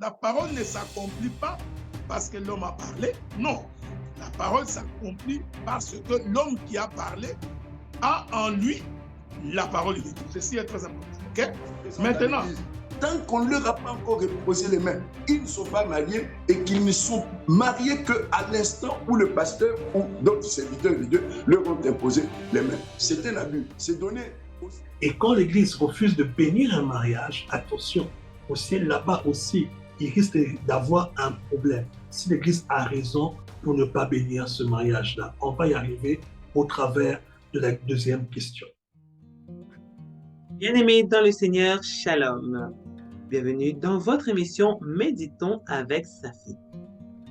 la parole ne s'accomplit pas parce que l'homme a parlé. Non, la parole s'accomplit parce que l'homme qui a parlé a en lui la parole de Dieu. Ceci est très important. Okay? Maintenant, tant qu'on ne leur a pas encore reposé les mains, ils ne sont pas mariés et qu'ils ne sont mariés qu'à l'instant où le pasteur ou d'autres serviteurs de Dieu leur ont imposé les mains. C'est un abus. C'est donné. Et quand l'Église refuse de bénir un mariage, attention, au ciel là-bas aussi, il risque d'avoir un problème. Si l'Église a raison pour ne pas bénir ce mariage-là, on va y arriver au travers de la deuxième question. Bien-aimés dans le Seigneur, Shalom. Bienvenue dans votre émission Méditons avec Safi.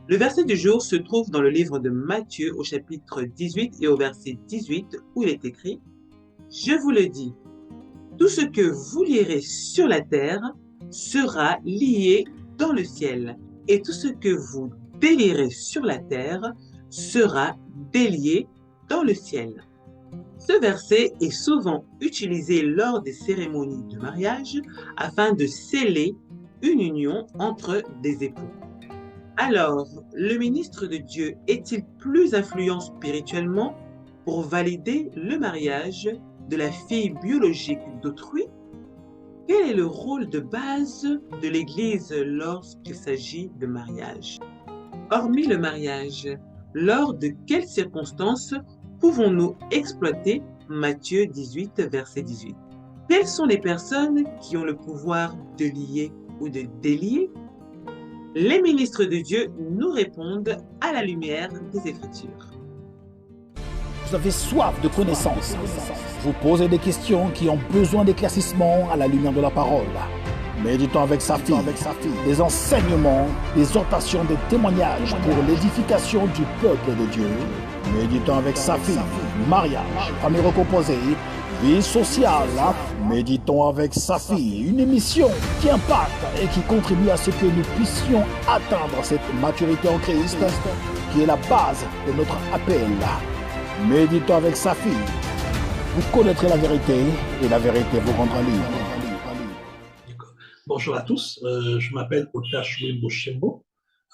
Le verset du jour se trouve dans le livre de Matthieu au chapitre 18 et au verset 18 où il est écrit « Je vous le dis, tout ce que vous lierez sur la terre sera lié dans le ciel, et tout ce que vous délierez sur la terre sera délié dans le ciel. » Ce verset est souvent utilisé lors des cérémonies de mariage afin de sceller une union entre des époux. Alors, le ministre de Dieu est-il plus influent spirituellement pour valider le mariage de la fille biologique d'autrui? Quel est le rôle de base de l'Église lorsqu'il s'agit de mariage? Hormis le mariage, lors de quelles circonstances pouvons-nous exploiter Matthieu 18, verset 18? Quelles sont les personnes qui ont le pouvoir de lier ou de délier? Les ministres de Dieu nous répondent à la lumière des Écritures. Vous avez soif de connaissances. Vous posez des questions qui ont besoin d'éclaircissement à la lumière de la parole. Méditons avec Safi, des enseignements, des exhortations, des témoignages pour l'édification du peuple de Dieu. Méditons avec Safi, mariage, famille recomposée, vie sociale. Méditons avec Safi, une émission qui impacte et qui contribue à ce que nous puissions atteindre cette maturité en Christ, qui est la base de notre appel. Méditons avec Safi. Vous connaîtrez la vérité et la vérité vous rendra libre. Bonjour à tous, je m'appelle Otash Wimbo.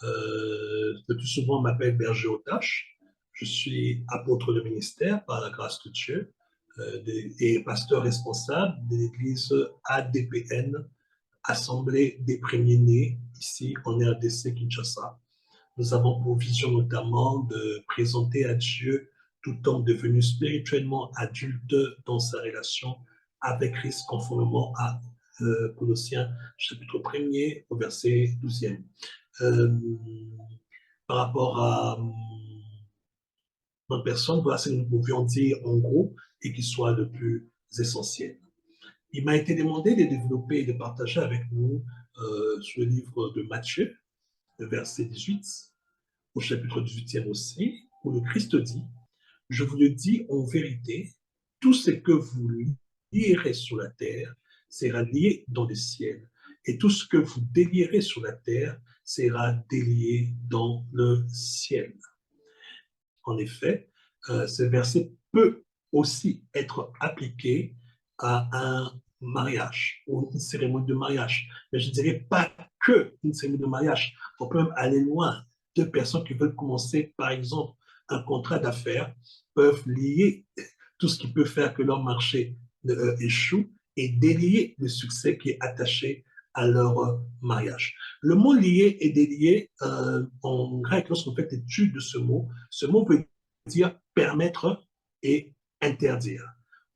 Le plus souvent on m'appelle Berger Otash. Je suis apôtre de ministère par la grâce de Dieu et pasteur responsable de l'église ADPN, Assemblée des Premiers-Nés, ici en RDC Kinshasa. Nous avons pour vision notamment de présenter à Dieu tout homme devenu spirituellement adulte dans sa relation avec Christ, conformément à Colossiens chapitre 1er au verset 12e. Par rapport à notre personne, voilà ce que nous pouvions dire en gros et qui soit le plus essentiel. Il m'a été demandé de développer et de partager avec nous sur le livre de Matthieu, le verset 18, au chapitre 18e aussi, où le Christ dit « Je vous le dis en vérité, tout ce que vous lierez sur la terre sera lié dans le ciel, et tout ce que vous délierez sur la terre sera délié dans le ciel. » En effet, ce verset peut aussi être appliqué à un mariage ou une cérémonie de mariage. Mais je ne dirais pas que une cérémonie de mariage. On peut même aller loin. Deux personnes qui veulent commencer, par exemple, un contrat d'affaires peuvent lier tout ce qui peut faire que leur marché échoue et délier le succès qui est attaché à leur mariage. Le mot lier et délier, en grec, lorsqu'on fait l'étude de ce mot veut dire permettre et interdire.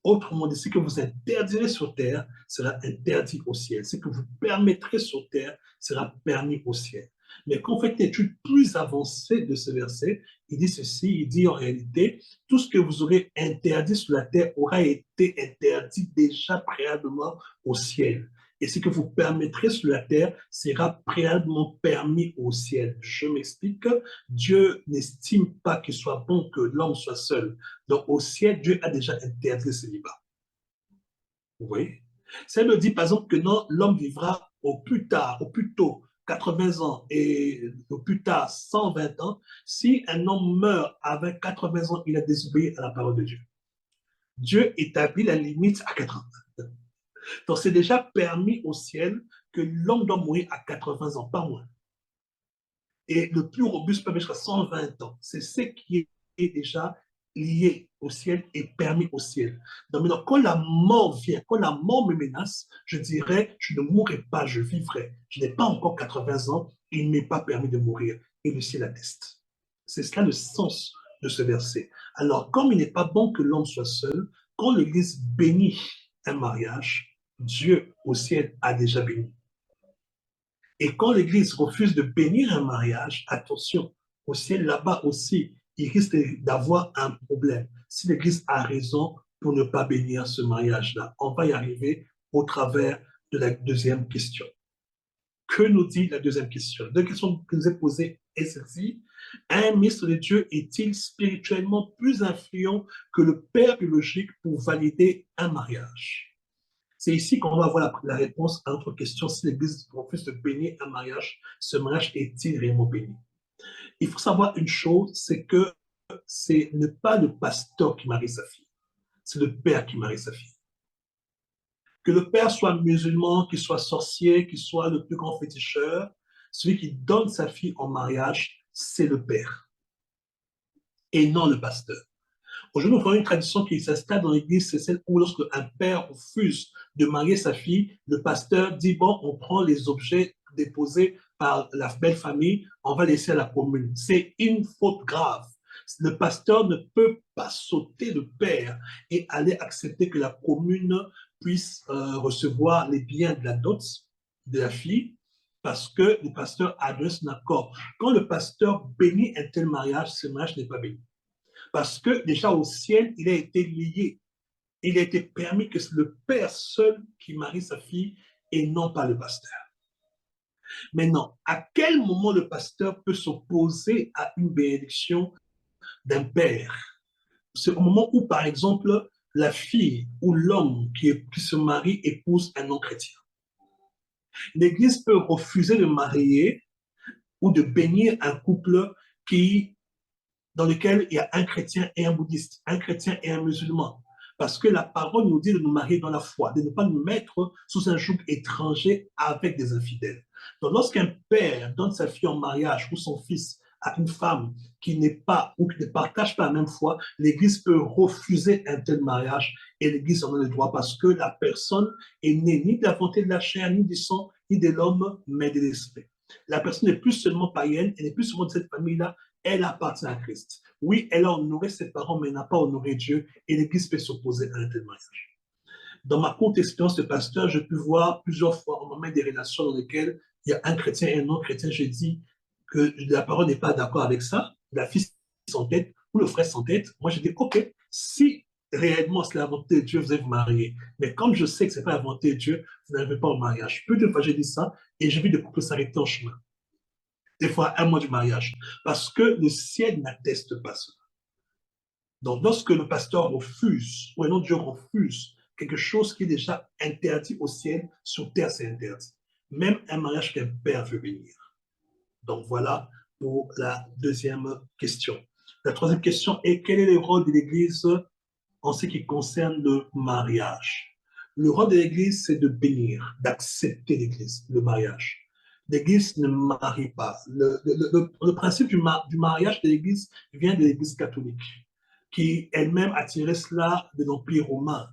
Autrement dit, ce que vous interdirez sur terre sera interdit au ciel. Ce que vous permettrez sur terre sera permis au ciel. Mais quand on fait une étude plus avancée de ce verset, il dit ceci, il dit en réalité, tout ce que vous aurez interdit sur la terre aura été interdit déjà préalablement au ciel. Et ce que vous permettrez sur la terre sera préalablement permis au ciel. Je m'explique. Dieu n'estime pas qu'il soit bon que l'homme soit seul. Donc au ciel, Dieu a déjà interdit le célibat. Vous voyez? Ça me dit par exemple que non, l'homme vivra au plus tôt 80 ans et au plus tard 120 ans. Si un homme meurt avec 80 ans, il a désobéi à la parole de Dieu. Dieu établit la limite à 80 ans. Donc, c'est déjà permis au ciel que l'homme doit mourir à 80 ans, pas moins. Et le plus robuste peut aller jusqu'à 120 ans. C'est ce qui est déjà lié au ciel et permis au ciel. Donc maintenant, quand la mort vient, quand la mort me menace, je dirais, je ne mourrai pas, je vivrai. Je n'ai pas encore 80 ans, il ne m'est pas permis de mourir. Et le ciel atteste. C'est cela le sens de ce verset. Alors, comme il n'est pas bon que l'homme soit seul, quand l'Église bénit un mariage, Dieu au ciel a déjà béni. Et quand l'Église refuse de bénir un mariage, attention, au ciel là-bas aussi, il risque d'avoir un problème. Si l'Église a raison pour ne pas bénir ce mariage-là, on va y arriver au travers de la deuxième question. Que nous dit la deuxième question? La deuxième question que nous est posée est celle-ci. Un ministre de Dieu est-il spirituellement plus influent que le père biologique pour valider un mariage? C'est ici qu'on va avoir la réponse à notre question. Si l'Église refuse de bénir un mariage, ce mariage est-il réellement béni? Il faut savoir une chose, c'est que ce n'est pas le pasteur qui marie sa fille, c'est le père qui marie sa fille. Que le père soit musulman, qu'il soit sorcier, qu'il soit le plus grand féticheur, celui qui donne sa fille en mariage, c'est le père et non le pasteur. Aujourd'hui, nous avons une tradition qui s'installe dans l'Église, c'est celle où lorsque un père refuse de marier sa fille, le pasteur dit, bon, on prend les objets déposés par la belle famille, on va laisser à la commune. C'est une faute grave. Le pasteur ne peut pas sauter le père et aller accepter que la commune puisse recevoir les biens de la dot de la fille, parce que le pasteur adresse un accord. Quand le pasteur bénit un tel mariage, ce mariage n'est pas béni. Parce que déjà au ciel, il a été lié. Il a été permis que c'est le père seul qui marie sa fille et non pas le pasteur. Maintenant, à quel moment le pasteur peut s'opposer à une bénédiction d'un père? C'est au moment où, par exemple, la fille ou l'homme qui se marie épouse un non-chrétien. L'Église peut refuser de marier ou de bénir un couple dans lequel il y a un chrétien et un bouddhiste, un chrétien et un musulman. Parce que la parole nous dit de nous marier dans la foi, de ne pas nous mettre sous un joug étranger avec des infidèles. Donc lorsqu'un père donne sa fille en mariage ou son fils à une femme qui n'est pas ou qui ne partage pas la même foi, l'Église peut refuser un tel mariage et l'Église en a le droit parce que la personne est née ni de la volonté de la chair, ni du sang, ni de l'homme, mais de l'esprit. La personne n'est plus seulement païenne, elle n'est plus seulement de cette famille-là, elle appartient à Christ. Oui, elle a honoré ses parents, mais elle n'a pas honoré Dieu et l'Église peut s'opposer à un tel mariage. Dans ma courte expérience de pasteur, j'ai pu voir plusieurs fois au moment des relations dans lesquelles il y a un chrétien et un non-chrétien. J'ai dit que la parole n'est pas d'accord avec ça, la fille s'entête ou le frère s'entête. Moi, j'ai dit, OK, si réellement c'est la volonté de Dieu, vous allez vous marier. Mais comme je sais que ce n'est pas la volonté de Dieu, vous n'arrivez pas au mariage. Peu de fois, j'ai dit ça et j'ai vu des couples s'arrêter en chemin. Des fois, un mois du mariage. Parce que le ciel n'atteste pas cela. Donc, lorsque le pasteur refuse, ou un autre Dieu refuse quelque chose qui est déjà interdit au ciel, sur terre, c'est interdit. Même un mariage qu'un père veut bénir. Donc, voilà pour la deuxième question. La troisième question est, quel est le rôle de l'Église en ce qui concerne le mariage? Le rôle de l'Église, c'est de bénir, d'accepter l'Église, le mariage. L'Église ne marie pas. Le principe du mariage de l'Église vient de l'Église catholique, qui elle-même a tiré cela de l'Empire romain.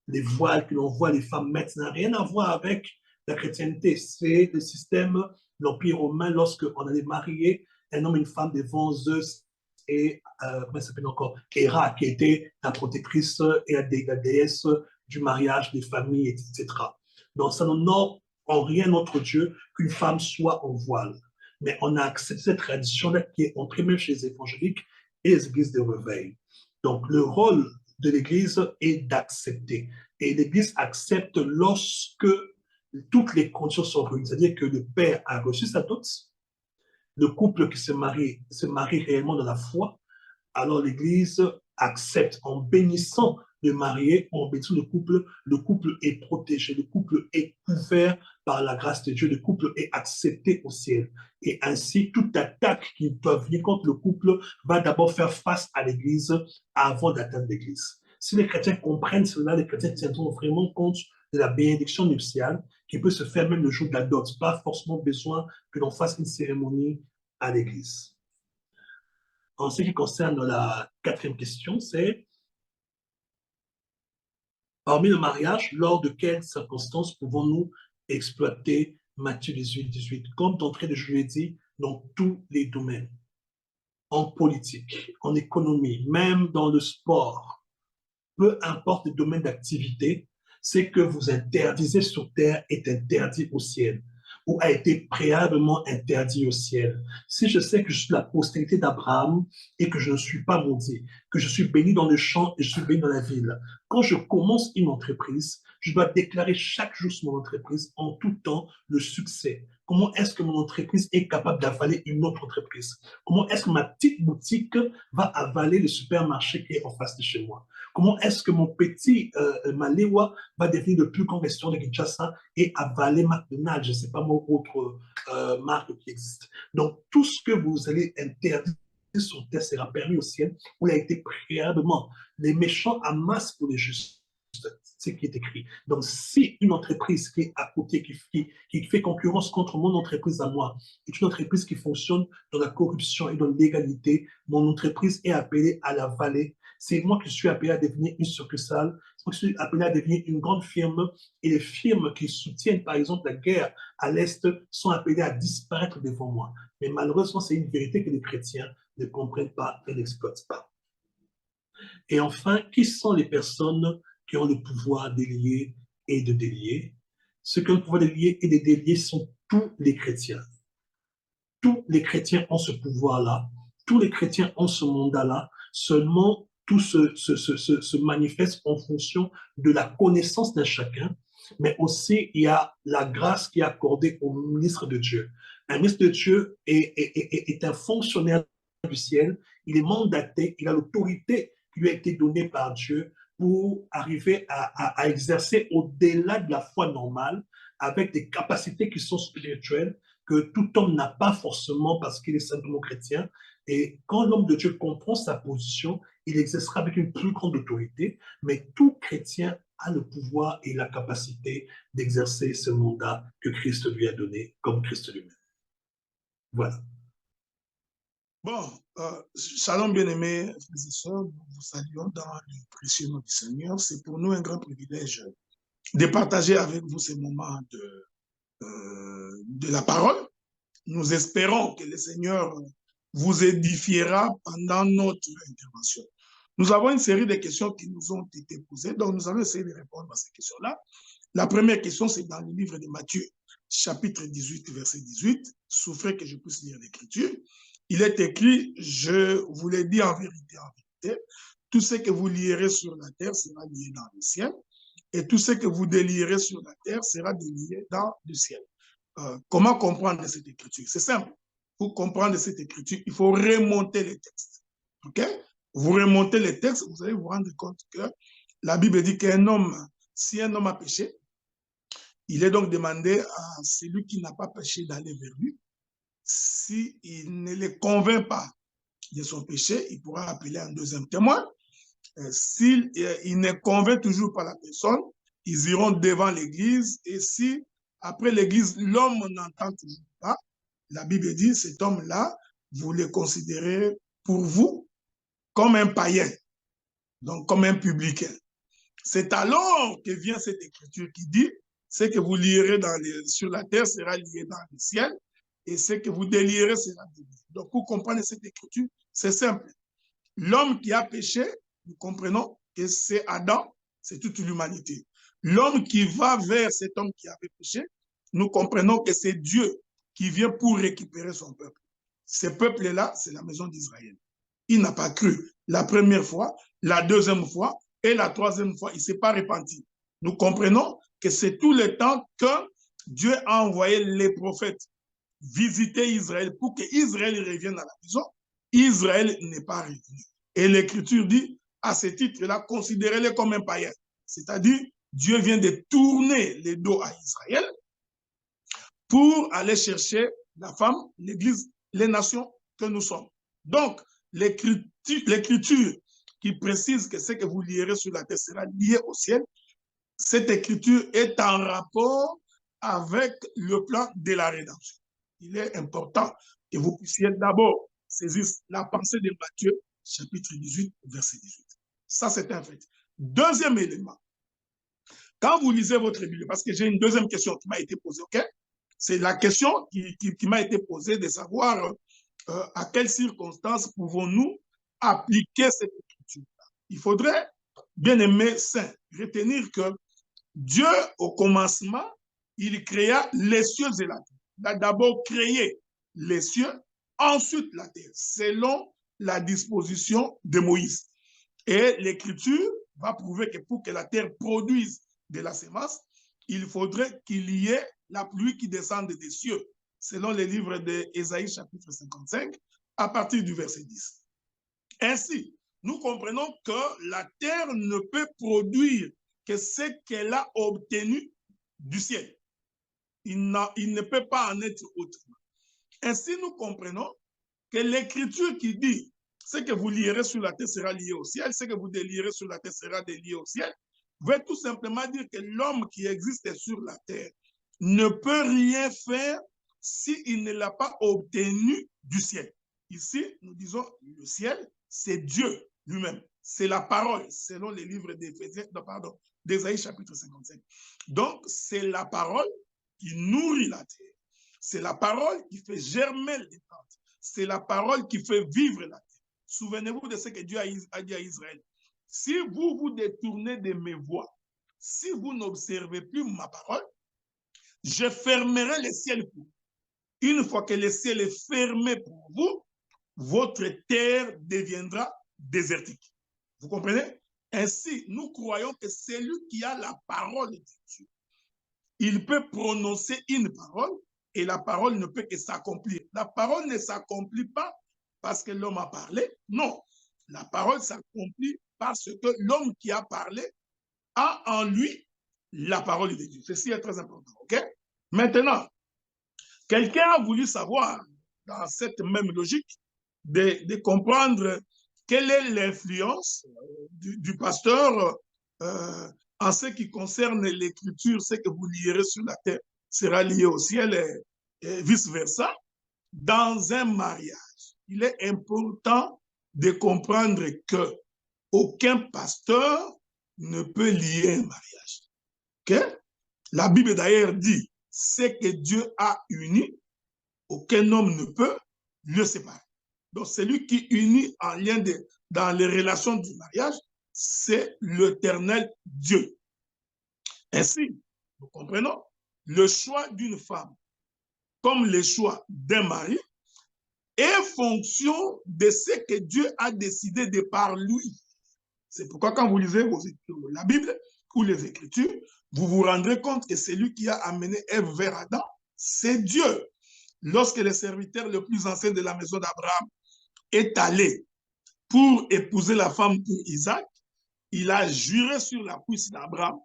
Les voiles que l'on voit les femmes mettre, ça n'a rien à voir avec la chrétienté. C'est le système de l'Empire romain lorsqu'on allait marier un homme et une femme devant Zeus et comment ça s'appelle encore, Héra, qui était la protectrice et la déesse du mariage, des familles, etc. Donc ça n'honore en rien notre Dieu qu'une femme soit en voile. Mais on a accepté cette tradition-là qui est entrée même chez les évangéliques et les églises de réveil. Donc le rôle de l'Église est d'accepter. Et l'Église accepte lorsque toutes les conditions sont réunies. C'est-à-dire que le père a reçu sa dot, le couple qui se marie réellement dans la foi, alors l'Église accepte en bénissant le marié, en bénissant le couple est protégé, le couple est couvert par la grâce de Dieu, le couple est accepté au ciel. Et ainsi, toute attaque qui peut venir contre le couple va d'abord faire face à l'Église avant d'atteindre l'Église. Si les chrétiens comprennent cela, les chrétiens tiendront vraiment compte de la bénédiction nuptiale qui peut se faire même le jour de la dot. Pas forcément besoin que l'on fasse une cérémonie à l'église. En ce qui concerne la quatrième question, c'est parmi le mariage, lors de quelles circonstances pouvons-nous exploiter Matthieu 18, 18? Comme d'entrée de je l'ai dit, dans tous les domaines, en politique, en économie, même dans le sport, peu importe le domaine d'activité, ce que vous interdisez sur terre est interdit au ciel ou a été préalablement interdit au ciel. Si je sais que je suis la postérité d'Abraham et que je ne suis pas maudit, que je suis béni dans le champ et je suis béni dans la ville, quand je commence une entreprise, je dois déclarer chaque jour sur mon entreprise, en tout temps, le succès. Comment est-ce que mon entreprise est capable d'avaler une autre entreprise? Comment est-ce que ma petite boutique va avaler le supermarché qui est en face de chez moi? Comment est-ce que mon petit Malewa va devenir le plus grand restaurant de Kinshasa et avaler McDonald's? Je ne sais pas mon autre marque qui existe. Donc, tout ce que vous allez interdire sur terre sera permis au ciel, où il a été préalablement. Les méchants amassent pour les justes. C'est ce qui est écrit. Donc, si une entreprise qui est à côté, qui fait concurrence contre mon entreprise à moi, est une entreprise qui fonctionne dans la corruption et dans l'illégalité, mon entreprise est appelée à la vallée. C'est moi qui suis appelé à devenir une succursale, c'est moi qui suis appelé à devenir une grande firme, et les firmes qui soutiennent, par exemple, la guerre à l'Est sont appelées à disparaître devant moi. Mais malheureusement, c'est une vérité que les chrétiens ne comprennent pas et n'exploitent pas. Et enfin, qui sont les personnes qui ont le pouvoir d'élier et de délier? Ceux qui ont le pouvoir d'élier et de délier sont tous les chrétiens. Tous les chrétiens ont ce pouvoir-là. Tous les chrétiens ont ce mandat-là. Seulement, tout se manifeste en fonction de la connaissance d'un chacun, mais aussi il y a la grâce qui est accordée au ministre de Dieu. Un ministre de Dieu est un fonctionnaire du ciel, il est mandaté, il a l'autorité qui lui a été donnée par Dieu pour arriver à exercer au-delà de la foi normale, avec des capacités qui sont spirituelles, que tout homme n'a pas forcément parce qu'il est simplement chrétien. Et quand l'homme de Dieu comprend sa position, il exercera avec une plus grande autorité, mais tout chrétien a le pouvoir et la capacité d'exercer ce mandat que Christ lui a donné, comme Christ lui-même. Voilà. Bon, shalom bien-aimés, frères et sœurs, nous vous saluons dans le précieux nom du Seigneur. C'est pour nous un grand privilège de partager avec vous ces moments de la parole. Nous espérons que le Seigneur vous édifiera pendant notre intervention. Nous avons une série de questions qui nous ont été posées, donc nous allons essayer de répondre à ces questions-là. La première question, c'est dans le livre de Matthieu, chapitre 18, verset 18. Souffrez que je puisse lire l'Écriture. Il est écrit, je vous l'ai dit en vérité, tout ce que vous lierez sur la terre sera lié dans le ciel, et tout ce que vous délierez sur la terre sera délié dans le ciel. Comment comprendre cette écriture? C'est simple. Pour comprendre cette écriture, il faut remonter les textes. OK? Vous remontez les textes, vous allez vous rendre compte que la Bible dit qu'un homme, si un homme a péché, il est donc demandé à celui qui n'a pas péché d'aller vers lui. S'il ne les convainc pas de son péché, il pourra appeler un deuxième témoin. S'il ne convainc toujours pas la personne, ils iront devant l'église. Et si, après l'église, l'homme n'entend toujours pas, la Bible dit, cet homme-là, vous le considérez pour vous comme un païen, donc comme un publicain. C'est alors que vient cette écriture qui dit, ce que vous lierez sur la terre sera lié dans le ciel, et ce que vous délierez sera délié. Donc, pour comprendre cette écriture, c'est simple. L'homme qui a péché, nous comprenons que c'est Adam, c'est toute l'humanité. L'homme qui va vers cet homme qui avait péché, nous comprenons que c'est Dieu qui vient pour récupérer son peuple. Ce peuple-là, c'est la maison d'Israël. Il n'a pas cru la première fois, la deuxième fois et la troisième fois. Il ne s'est pas repenti. Nous comprenons que c'est tout le temps que Dieu a envoyé les prophètes visiter Israël pour qu'Israël revienne à la maison. Israël n'est pas revenu. Et l'Écriture dit, à ce titre-là, considérez-les comme un païen. C'est-à-dire, Dieu vient de tourner les dos à Israël pour aller chercher la femme, l'Église, les nations que nous sommes. Donc, l'Écriture qui précise que ce que vous lierez sur la terre sera lié au ciel, cette Écriture est en rapport avec le plan de la rédemption. Il est important que vous puissiez d'abord saisir la pensée de Matthieu, chapitre 18, verset 18. Ça, c'est un fait. Deuxième élément, quand vous lisez votre Bible, parce que j'ai une deuxième question qui m'a été posée, ok? C'est la question qui m'a été posée de savoir à quelles circonstances pouvons-nous appliquer cette écriture. Il faudrait, bien aimé saint, retenir que Dieu, au commencement, il créa les cieux et la terre. Il a d'abord créé les cieux, ensuite la terre, selon la disposition de Moïse. Et l'écriture va prouver que pour que la terre produise de la semence, il faudrait qu'il y ait la pluie qui descende des cieux, selon les livres d'Ésaïe chapitre 55, à partir du verset 10. Ainsi, nous comprenons que la terre ne peut produire que ce qu'elle a obtenu du ciel. Il ne peut pas en être autrement. Ainsi, nous comprenons que l'écriture qui dit ce que vous lierez sur la terre sera lié au ciel, ce que vous délierez sur la terre sera délié au ciel, veut tout simplement dire que l'homme qui existe sur la terre ne peut rien faire s'il ne l'a pas obtenu du ciel. Ici, nous disons le ciel, c'est Dieu lui-même. C'est la parole, selon les livres d'Ésaïe chapitre 55. Donc, c'est la parole qui nourrit la terre. C'est la parole qui fait germer les plantes. C'est la parole qui fait vivre la terre. Souvenez-vous de ce que Dieu a dit à Israël. Si vous vous détournez de mes voies, si vous n'observez plus ma parole, je fermerai les ciels pour vous. Une fois que le ciel est fermé pour vous, votre terre deviendra désertique. Vous comprenez? Ainsi, nous croyons que celui qui a la parole de Dieu, il peut prononcer une parole et la parole ne peut que s'accomplir. La parole ne s'accomplit pas parce que l'homme a parlé. Non, la parole s'accomplit parce que l'homme qui a parlé a en lui la parole de Dieu. Ceci est très important. Ok? Maintenant, quelqu'un a voulu savoir, dans cette même logique, de comprendre quelle est l'influence du pasteur en ce qui concerne l'écriture, ce que vous lirez sur la terre sera lié au ciel et vice-versa, dans un mariage. Il est important de comprendre que aucun pasteur ne peut lier un mariage. Okay? La Bible d'ailleurs dit, ce que Dieu a uni, aucun homme ne peut le séparer. Donc, celui qui unit en lien dans les relations du mariage, c'est l'Éternel Dieu. Ainsi, nous comprenons, le choix d'une femme, comme le choix d'un mari, est fonction de ce que Dieu a décidé de par lui. C'est pourquoi quand vous lisez la Bible ou les Écritures, vous vous rendrez compte que celui qui a amené Ève vers Adam, c'est Dieu. Lorsque le serviteur le plus ancien de la maison d'Abraham est allé pour épouser la femme pour Isaac, il a juré sur la puissance d'Abraham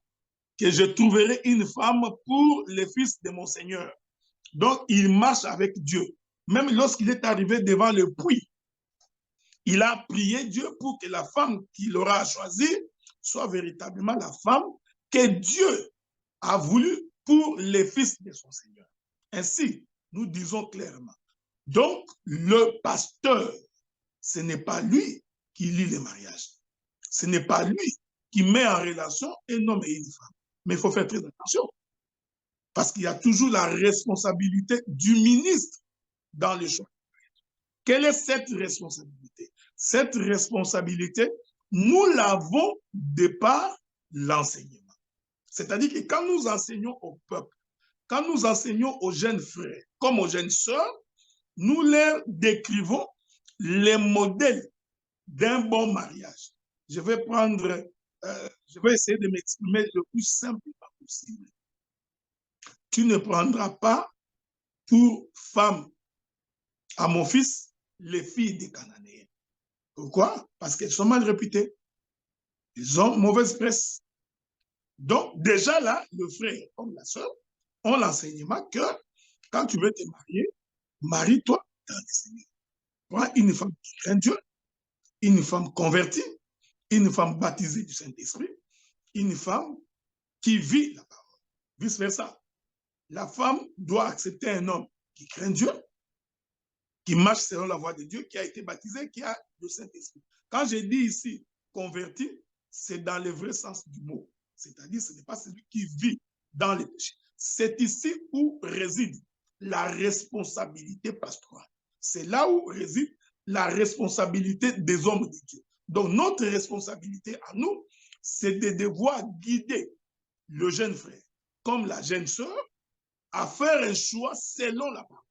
que je trouverai une femme pour le fils de mon Seigneur. Donc, il marche avec Dieu. Même lorsqu'il est arrivé devant le puits, il a prié Dieu pour que la femme qu'il aura choisie soit véritablement la femme que Dieu a voulu pour les fils de son Seigneur. Ainsi, nous disons clairement. Donc, le pasteur, ce n'est pas lui qui lie les mariages. Ce n'est pas lui qui met en relation un homme et une femme. Mais il faut faire très attention. Parce qu'il y a toujours la responsabilité du ministre dans le choix. Quelle est cette responsabilité? Cette responsabilité, nous l'avons de par l'enseignement. C'est-à-dire que quand nous enseignons au peuple, quand nous enseignons aux jeunes frères comme aux jeunes sœurs, nous leur décrivons les modèles d'un bon mariage. Je vais essayer de m'exprimer le plus simplement possible. Tu ne prendras pas pour femme à mon fils les filles des Cananéens. Pourquoi? Parce qu'elles sont mal réputées. Ils ont mauvaise presse. Donc, déjà là, le frère comme la sœur ont l'enseignement que quand tu veux te marier, marie-toi dans le Seigneur. Prends une femme qui craint Dieu, une femme convertie, une femme baptisée du Saint-Esprit, une femme qui vit la parole. Vice-versa. La femme doit accepter un homme qui craint Dieu, qui marche selon la voie de Dieu, qui a été baptisé, qui a le Saint-Esprit. Quand je dis ici converti, c'est dans le vrai sens du mot. C'est-à-dire, ce n'est pas celui qui vit dans les péchés. C'est ici où réside la responsabilité pastorale. C'est là où réside la responsabilité des hommes de Dieu. Donc, notre responsabilité à nous, c'est de devoir guider le jeune frère, comme la jeune sœur, à faire un choix selon la parole.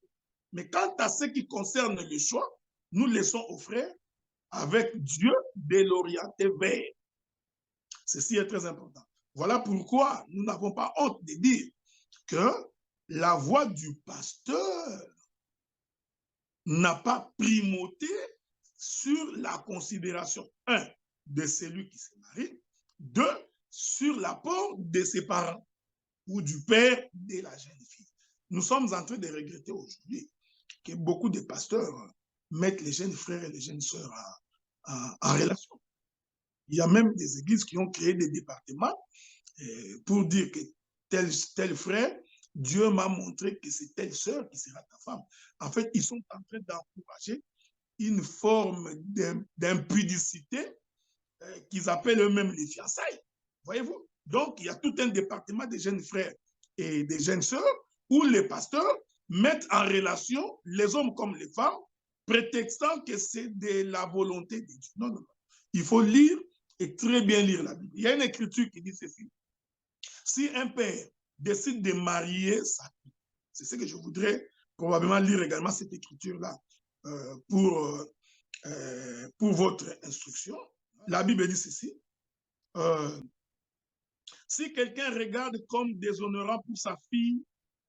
Mais quant à ce qui concerne le choix, nous laissons aux frères, avec Dieu, de l'orienter vers. Ceci est très important. Voilà pourquoi nous n'avons pas honte de dire que la voix du pasteur n'a pas primauté sur la considération, 1, de celui qui se marie, 2, sur l'apport de ses parents ou du père de la jeune fille. Nous sommes en train de regretter aujourd'hui que beaucoup de pasteurs mettent les jeunes frères et les jeunes sœurs en relation. Il y a même des églises qui ont créé des départements pour dire que tel frère, Dieu m'a montré que c'est telle sœur qui sera ta femme. En fait, ils sont en train d'encourager une forme d'impudicité qu'ils appellent eux-mêmes les fiançailles. Voyez-vous? Donc, il y a tout un département des jeunes frères et des jeunes sœurs où les pasteurs mettent en relation les hommes comme les femmes, prétextant que c'est de la volonté de Dieu. Non, non, non. Il faut lire et très bien lire la Bible. Il y a une écriture qui dit ceci. Si un père décide de marier sa fille, c'est ce que je voudrais probablement lire également cette écriture-là pour votre instruction. La Bible dit ceci. Si quelqu'un regarde comme déshonorant pour sa fille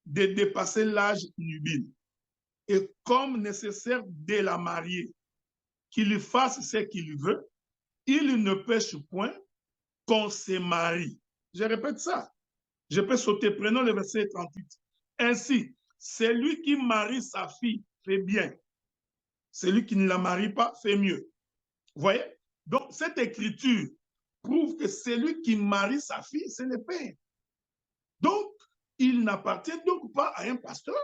de dépasser l'âge nubile et comme nécessaire de la marier, qu'il fasse ce qu'il veut, il ne pêche point qu'on se marie. Je répète ça. Je peux sauter. Prenons le verset 38. Ainsi, celui qui marie sa fille fait bien. Celui qui ne la marie pas fait mieux. Vous voyez? Donc, cette écriture prouve que celui qui marie sa fille, c'est le père. Donc, il n'appartient donc pas à un pasteur,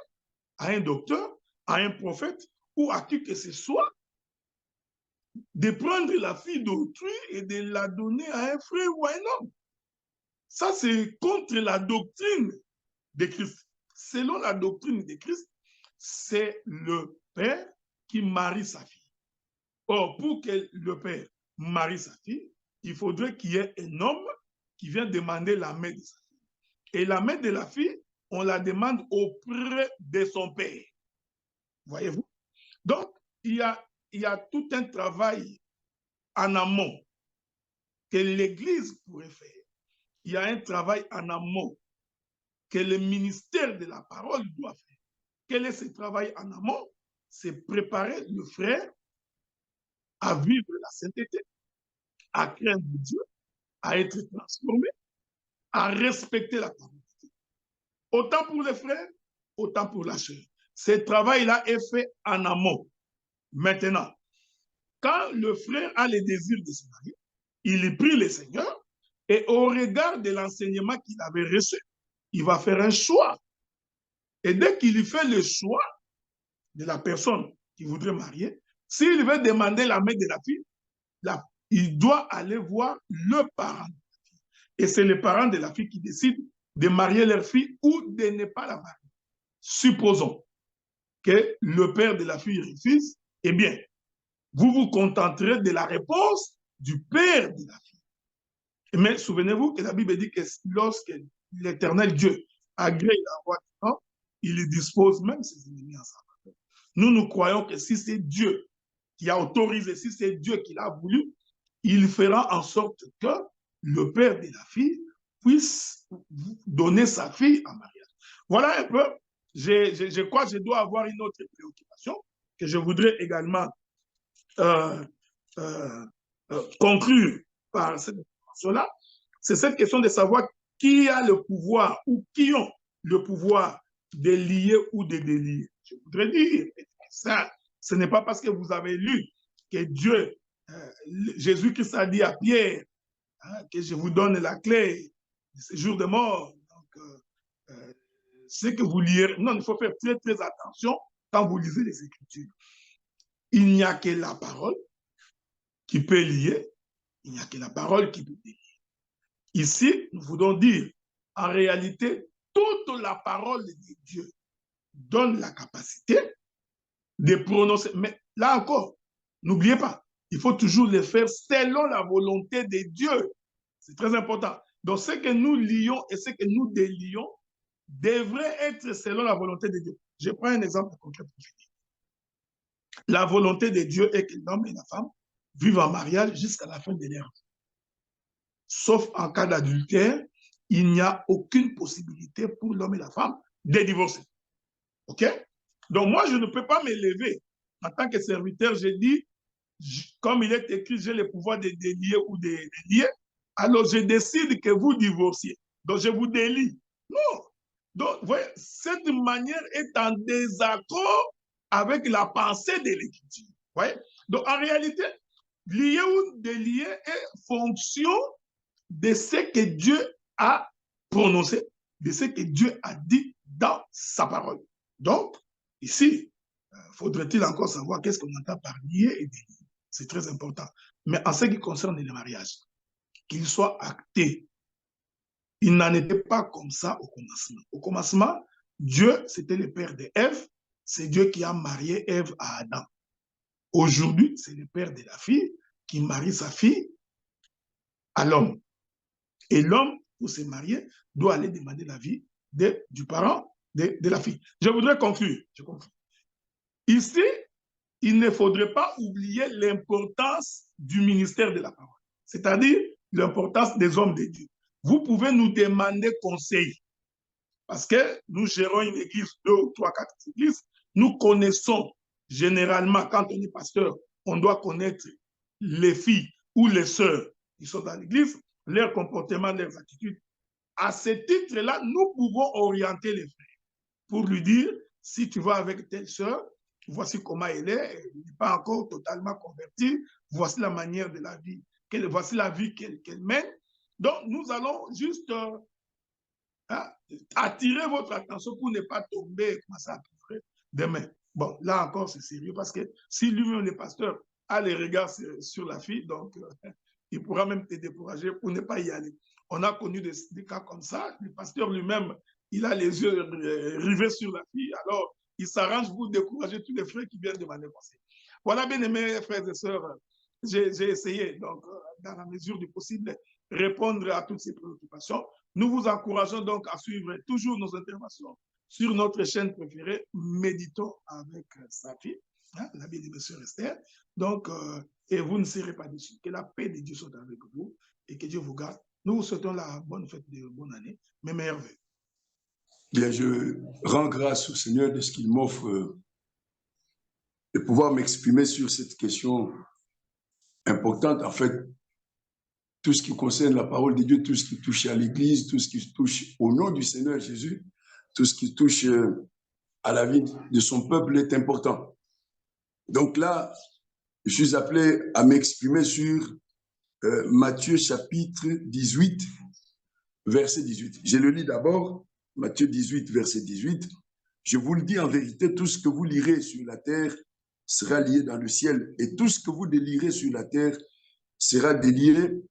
à un docteur, à un prophète ou à qui que ce soit de prendre la fille d'autrui et de la donner à un frère ou à un homme. Ça, c'est contre la doctrine de Christ. Selon la doctrine de Christ, c'est le père qui marie sa fille. Or, pour que le père marie sa fille, il faudrait qu'il y ait un homme qui vient demander la main de sa fille. Et la main de la fille, on la demande auprès de son père. Voyez-vous? Donc, il y a tout un travail en amont que l'Église pourrait faire. Il y a un travail en amont que le ministère de la parole doit faire. Quel est ce travail en amont? C'est préparer le frère à vivre la sainteté, à craindre Dieu, à être transformé, à respecter la parole. Autant pour les frères, autant pour la chair. Ce travail-là est fait en amont. Maintenant, quand le frère a le désir de se marier, il prie le Seigneur et au regard de l'enseignement qu'il avait reçu, il va faire un choix. Et dès qu'il fait le choix de la personne qui voudrait marier, s'il veut demander la main de la fille, il doit aller voir le parent de la fille. Et c'est le parent de la fille qui décide de marier leur fille ou de ne pas la marier. Supposons que le père de la fille refuse, eh bien, vous vous contenterez de la réponse du père de la fille. Mais souvenez-vous que la Bible dit que lorsque l'Éternel Dieu agrée la voix du temps, il dispose même ses ennemis en sa faveur. Nous croyons que si c'est Dieu qui a autorisé, si c'est Dieu qui l'a voulu, il fera en sorte que le père de la fille puisse donner sa fille en mariage. Voilà un peu. Je crois que je dois avoir une autre préoccupation que je voudrais également conclure par cette question-là. C'est cette question de savoir qui a le pouvoir ou qui ont le pouvoir de lier ou de délier. Je voudrais dire, ça, ce n'est pas parce que vous avez lu que Dieu, Jésus-Christ a dit à Pierre, que je vous donne la clé de ce jour de mort. Donc, ce que vous lirez. Non, il faut faire très, très attention quand vous lisez les Écritures. Il n'y a que la parole qui peut lier, il n'y a que la parole qui peut délier. Ici, nous voulons dire, en réalité, toute la parole de Dieu donne la capacité de prononcer. Mais là encore, n'oubliez pas, il faut toujours le faire selon la volonté de Dieu. C'est très important. Donc, ce que nous lions et ce que nous délions devrait être selon la volonté de Dieu. Je prends un exemple concret pour finir. La volonté de Dieu est que l'homme et la femme vivent en mariage jusqu'à la fin de leur vie. Sauf en cas d'adultère, il n'y a aucune possibilité pour l'homme et la femme de divorcer. OK? Donc, moi, je ne peux pas me lever en tant que serviteur. Je dis, comme il est écrit, j'ai le pouvoir de délier ou de lier. Alors, je décide que vous divorciez. Donc, je vous délie. Non. Donc, vous voyez, cette manière est en désaccord avec la pensée de l'Écriture. Vous voyez? Donc, en réalité, lier ou délier est fonction de ce que Dieu a prononcé, de ce que Dieu a dit dans sa parole. Donc, ici, faudrait-il encore savoir qu'est-ce qu'on entend par lier et délier. C'est très important. Mais en ce qui concerne les mariages, qu'ils soient actés, il n'en était pas comme ça au commencement. Au commencement, Dieu, c'était le père d'Ève, c'est Dieu qui a marié Ève à Adam. Aujourd'hui, c'est le père de la fille qui marie sa fille à l'homme. Et l'homme, pour se marier, doit aller demander l'avis du parent de la fille. Je voudrais conclure. Je conclue. Ici, il ne faudrait pas oublier l'importance du ministère de la parole, c'est-à-dire l'importance des hommes de Dieu. Vous pouvez nous demander conseil, parce que nous gérons une église, 2 ou 3, 4 églises. Nous connaissons généralement, quand on est pasteur, on doit connaître les filles ou les sœurs qui sont dans l'église, leur comportement, leurs attitudes. À ce titre-là, nous pouvons orienter les frères pour lui dire, si tu vas avec telle sœur, voici comment elle est, elle n'est pas encore totalement convertie, voici la manière de la vie, voici la vie qu'elle mène. Donc, nous allons juste attirer votre attention pour ne pas tomber et commencer à pleurer demain. Bon, là encore, c'est sérieux parce que si lui-même, le pasteur, a les regards sur la fille, donc il pourra même te décourager pour ne pas y aller. On a connu des cas comme ça. Le pasteur lui-même, il a les yeux rivés sur la fille, alors il s'arrange pour décourager tous les frères qui viennent demander conseil. Voilà, bien aimés frères et sœurs, j'ai essayé, donc, dans la mesure du possible, répondre à toutes ces préoccupations. Nous vous encourageons donc à suivre toujours nos interventions sur notre chaîne préférée, Méditons avec Safi, hein, la bien de Sœur Esther. Donc, et vous ne serez pas déçus. Que la paix de Dieu soit avec vous et que Dieu vous garde. Nous vous souhaitons la bonne fête de bonne année, mes meilleurs vœux. Bien, je rends grâce au Seigneur de ce qu'il m'offre de pouvoir m'exprimer sur cette question importante. En fait, tout ce qui concerne la parole de Dieu, tout ce qui touche à l'Église, tout ce qui touche au nom du Seigneur Jésus, tout ce qui touche à la vie de son peuple est important. Donc là, je suis appelé à m'exprimer sur Matthieu chapitre 18, verset 18. Je le lis d'abord, Matthieu 18, verset 18. Je vous le dis en vérité, tout ce que vous lirez sur la terre sera lié dans le ciel, et tout ce que vous délirez sur la terre sera délié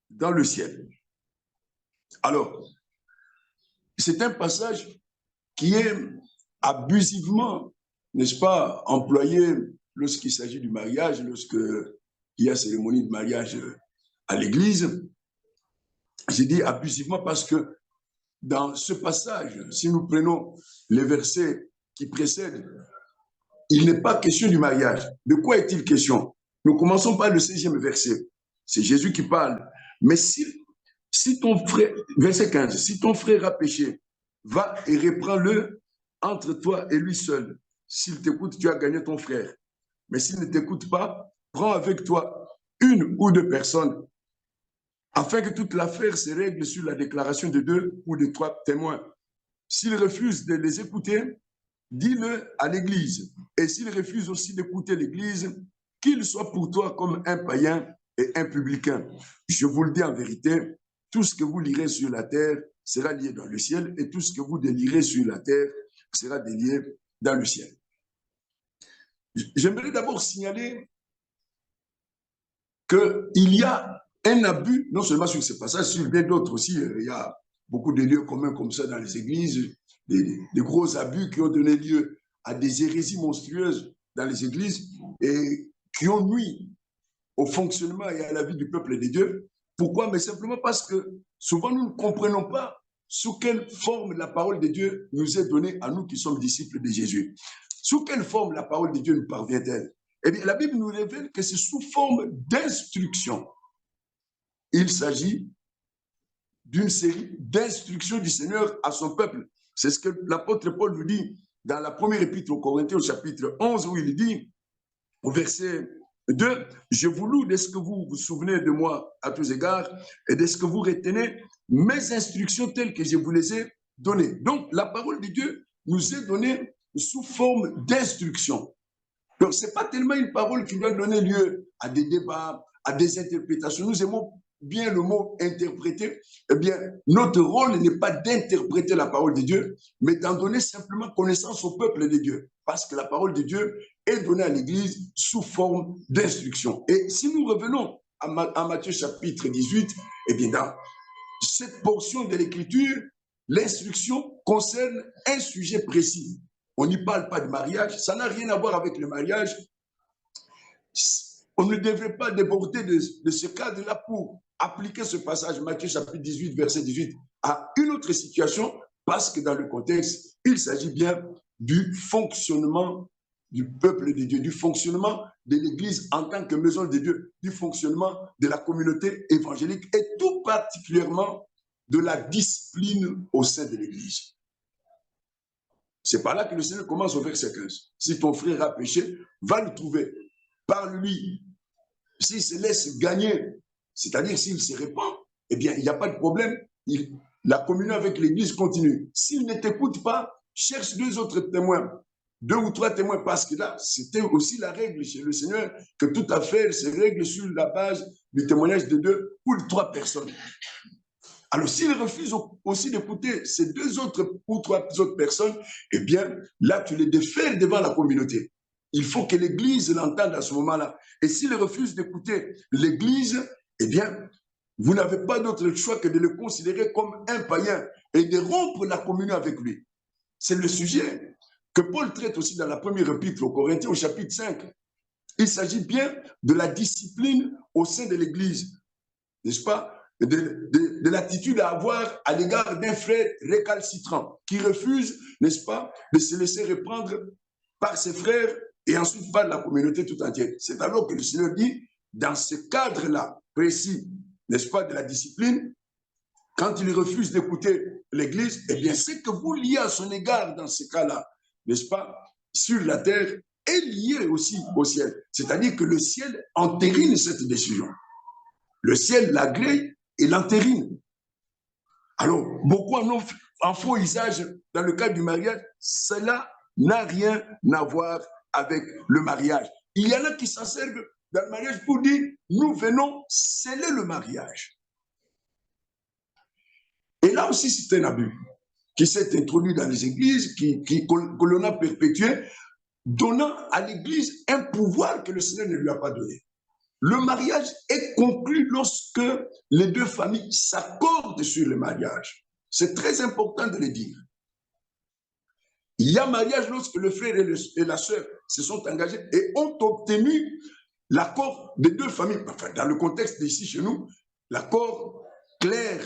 dans le ciel. Alors, c'est un passage qui est abusivement, n'est-ce pas, employé lorsqu'il s'agit du mariage, lorsqu'il y a cérémonie de mariage à l'église. J'ai dit abusivement parce que dans ce passage, si nous prenons les versets qui précèdent, il n'est pas question du mariage. De quoi est-il question? Nous commençons par le 16e verset. C'est Jésus qui parle. Mais si ton frère, verset 15, si ton frère a péché, va et reprends-le entre toi et lui seul. S'il t'écoute, tu as gagné ton frère. Mais s'il ne t'écoute pas, prends avec toi 1 ou 2 personnes, afin que toute l'affaire se règle sur la déclaration de 2 ou de 3 témoins. S'il refuse de les écouter, dis-le à l'Église. Et s'il refuse aussi d'écouter l'Église, qu'il soit pour toi comme un païen et un publicain. Je vous le dis en vérité, tout ce que vous lirez sur la terre sera lié dans le ciel et tout ce que vous délirez sur la terre sera délié dans le ciel. J'aimerais d'abord signaler qu'il y a un abus, non seulement sur ce passage, sur bien d'autres aussi. Il y a beaucoup de lieux communs comme ça dans les églises, des gros abus qui ont donné lieu à des hérésies monstrueuses dans les églises et qui ont nui au fonctionnement et à la vie du peuple de Dieu. Pourquoi? Mais simplement parce que souvent nous ne comprenons pas sous quelle forme la parole de Dieu nous est donnée à nous qui sommes disciples de Jésus. Sous quelle forme la parole de Dieu nous parvient-elle? Eh bien, la Bible nous révèle que c'est sous forme d'instruction. Il s'agit d'une série d'instructions du Seigneur à son peuple. C'est ce que l'apôtre Paul nous dit dans la première épître aux Corinthiens, au chapitre 11, où il dit, au verset 2, « Je vous loue de ce que vous vous souvenez de moi à tous égards et de ce que vous retenez mes instructions telles que je vous les ai données. » Donc, la parole de Dieu nous est donnée sous forme d'instruction. Donc, ce n'est pas tellement une parole qui doit donner lieu à des débats, à des interprétations. Nous aimons bien le mot interpréter. Eh bien, notre rôle n'est pas d'interpréter la parole de Dieu, mais d'en donner simplement connaissance au peuple de Dieu. Parce que la parole de Dieu est donnée à l'Église sous forme d'instruction. Et si nous revenons à Matthieu chapitre 18, eh bien, dans cette portion de l'Écriture, l'instruction concerne un sujet précis. On n'y parle pas de mariage, ça n'a rien à voir avec le mariage. On ne devrait pas déborder de ce cadre-là pour appliquer ce passage, Matthieu chapitre 18, verset 18, à une autre situation, parce que dans le contexte, il s'agit bien du fonctionnement du peuple de Dieu, du fonctionnement de l'Église en tant que maison de Dieu, du fonctionnement de la communauté évangélique et tout particulièrement de la discipline au sein de l'Église. C'est par là que le Seigneur commence au verset 15. Si ton frère a péché, va le trouver. Parle-lui. S'il se laisse gagner, c'est-à-dire s'il se répand, eh bien, il n'y a pas de problème. La communion avec l'Église continue. S'il ne t'écoute pas, cherche deux autres témoins, 2 ou 3 témoins, parce que là, c'était aussi la règle chez le Seigneur, que toute affaire se règle sur la base du témoignage de 2 ou de 3 personnes. Alors, s'il refuse aussi d'écouter ces 2 autres ou 3 autres personnes, eh bien, là, tu les défères devant la communauté. Il faut que l'Église l'entende à ce moment-là. Et s'il refuse d'écouter l'Église, eh bien, vous n'avez pas d'autre choix que de le considérer comme un païen et de rompre la communion avec lui. C'est le sujet que Paul traite aussi dans la première épître aux Corinthiens, au chapitre 5. Il s'agit bien de la discipline au sein de l'Église, n'est-ce pas? De l'attitude à avoir à l'égard d'un frère récalcitrant qui refuse, n'est-ce pas, de se laisser reprendre par ses frères et ensuite par la communauté tout entière. C'est alors que le Seigneur dit, dans ce cadre-là précis, n'est-ce pas, de la discipline, quand il refuse d'écouter l'Église, eh bien, ce que vous liez à son égard dans ce cas-là, n'est-ce pas, sur la terre, est lié aussi au ciel. C'est-à-dire que le ciel entérine cette décision. Le ciel l'agrée et l'entérine. Alors, beaucoup en font usage dans le cadre du mariage. Cela n'a rien à voir avec le mariage. Il y en a qui s'en servent dans le mariage pour dire, nous venons sceller le mariage. Et là aussi, c'est un abus qui s'est introduit dans les églises, que l'on a perpétué, donnant à l'église un pouvoir que le Seigneur ne lui a pas donné. Le mariage est conclu lorsque les 2 familles s'accordent sur le mariage. C'est très important de le dire. Il y a mariage lorsque le frère et la sœur se sont engagés et ont obtenu l'accord des 2 familles. Enfin, dans le contexte d'ici chez nous, l'accord clair,